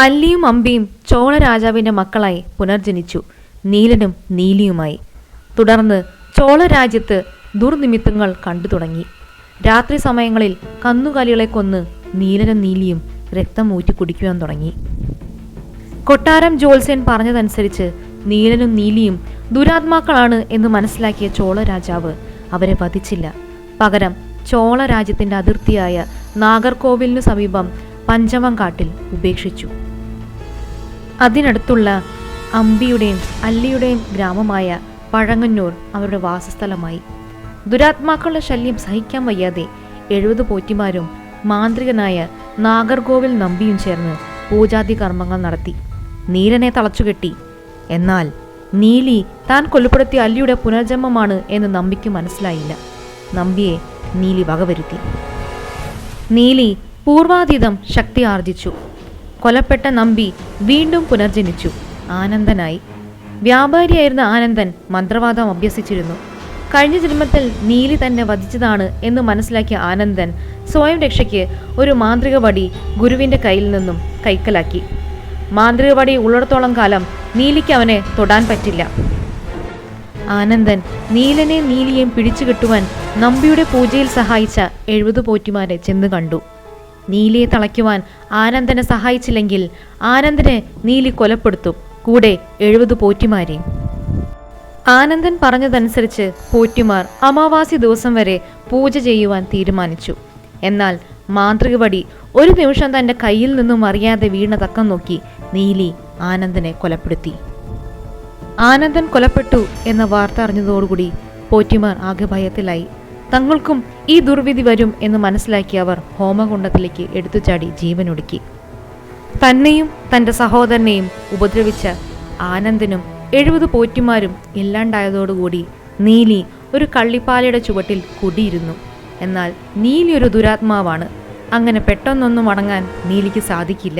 അല്ലിയും അമ്പിയും ചോള രാജാവിന്റെ മക്കളായി പുനർജനിച്ചു, നീലനും നീലിയുമായി. തുടർന്ന് ചോള രാജ്യത്ത് ദുർനിമിത്തങ്ങൾ കണ്ടു തുടങ്ങി. രാത്രി സമയങ്ങളിൽ കന്നുകാലികളെ കൊന്ന് നീലനും നീലിയും രക്തം ഊറ്റി കുടിക്കുവാൻ തുടങ്ങി. കൊട്ടാരം ജ്യോത്സ്യൻ പറഞ്ഞതനുസരിച്ച് നീലനും നീലിയും ദുരാത്മാക്കളാണ് എന്ന് മനസ്സിലാക്കിയ ചോള രാജാവ് അവരെ വധിച്ചില്ല. പകരം ചോള രാജ്യത്തിന്റെ അതിർത്തിയായ നാഗർകോവിലിനു സമീപം പഞ്ചമംകാട്ടിൽ ഉപേക്ഷിച്ചു. അതിനടുത്തുള്ള അമ്പിയുടെയും അല്ലിയുടെയും ഗ്രാമമായ പഴങ്ങന്നൂർ അവരുടെ വാസസ്ഥലമായി. ദുരാത്മാക്കളുടെ ശല്യം സഹിക്കാൻ വയ്യാതെ 70 പോറ്റിമാരും മാന്ത്രികനായ നാഗർകോവിൽ നമ്പിയും ചേർന്ന് പൂജാതി കർമ്മങ്ങൾ നടത്തി. നീലനെ തളച്ചുകെട്ടി. എന്നാൽ നീലി താൻ കൊലപ്പെടുത്തിയ അല്ലിയുടെ പുനർജന്മമാണ് എന്ന് നമ്പിക്ക് മനസ്സിലായില്ല. നമ്പിയെ നീലി വകവരുത്തി. നീലി പൂർവാതീതം ശക്തി ആർജിച്ചു. കൊലപ്പെട്ട നമ്പി വീണ്ടും പുനർജനിച്ചു, ആനന്ദനായി. വ്യാപാരിയായിരുന്ന ആനന്ദൻ മന്ത്രവാദം അഭ്യസിച്ചിരുന്നു. കഴിഞ്ഞ ജന്മത്തിൽ നീലി തന്നെ വധിച്ചതാണ് എന്ന് മനസ്സിലാക്കിയ ആനന്ദൻ സ്വയം രക്ഷയ്ക്ക് ഒരു മാന്ത്രിക വടി ഗുരുവിന്റെ കയ്യിൽ നിന്നും കൈക്കലാക്കി. മാന്ത്രിക വടി ഉള്ളിടത്തോളം കാലം നീലിക്ക് അവനെ തൊടാൻ പറ്റില്ല. ആനന്ദൻ നീലനെ നീലിയെയും പിടിച്ചു കെട്ടുവാൻ നമ്പിയുടെ പൂജയിൽ സഹായിച്ച 70 പോറ്റിമാരെ ചെന്ന് കണ്ടു. നീലിയെ തളയ്ക്കുവാൻ ആനന്ദനെ സഹായിച്ചില്ലെങ്കിൽ ആനന്ദനെ നീലി കൊലപ്പെടുത്തും, കൂടെ 70 പോറ്റിമാരെയും. ആനന്ദൻ പറഞ്ഞതനുസരിച്ച് പോറ്റിമാർ അമാവാസി ദിവസം വരെ പൂജ ചെയ്യുവാൻ തീരുമാനിച്ചു. എന്നാൽ മാന്ത്രിക വടി ഒരു നിമിഷം തൻ്റെ കയ്യിൽ നിന്നും അറിയാതെ വീണ തക്കം നോക്കി നീലി ആനന്ദനെ കൊലപ്പെടുത്തി. ആനന്ദൻ കൊലപ്പെട്ടു എന്ന വാർത്ത അറിഞ്ഞതോടുകൂടി പോറ്റിമാർ ആകെ ഭയത്തിലായി. തങ്ങൾക്കും ഈ ദുർവിധി വരും എന്ന് മനസ്സിലാക്കിയ അവർ ഹോമകുണ്ടത്തിലേക്ക് എടുത്തുചാടി ജീവനൊടുക്കി. തന്നെയും തൻ്റെ സഹോദരനെയും ഉപദ്രവിച്ച ആനന്ദനും 70 പോറ്റിമാരും ഇല്ലാണ്ടായതോടുകൂടി നീലി ഒരു കള്ളിപ്പാലയുടെ ചുവട്ടിൽ കുടിയിരുന്നു. എന്നാൽ നീലി ഒരു ദുരാത്മാവാണ്. അങ്ങനെ പെട്ടെന്നൊന്നും അടങ്ങാൻ നീലിക്ക് സാധിക്കില്ല.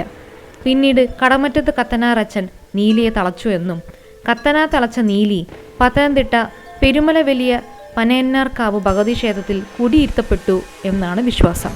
പിന്നീട് കടമറ്റത്ത് കത്തനാറച്ചൻ നീലിയെ തളച്ചു എന്നും കത്തനാ തളച്ച നീലി പത്തനംതിട്ട പെരുമല വലിയ പനയന്നാർക്കാവ് ഭഗവതി ക്ഷേത്രത്തിൽ കുടിയിരുത്തപ്പെട്ടു എന്നാണ് വിശ്വാസം.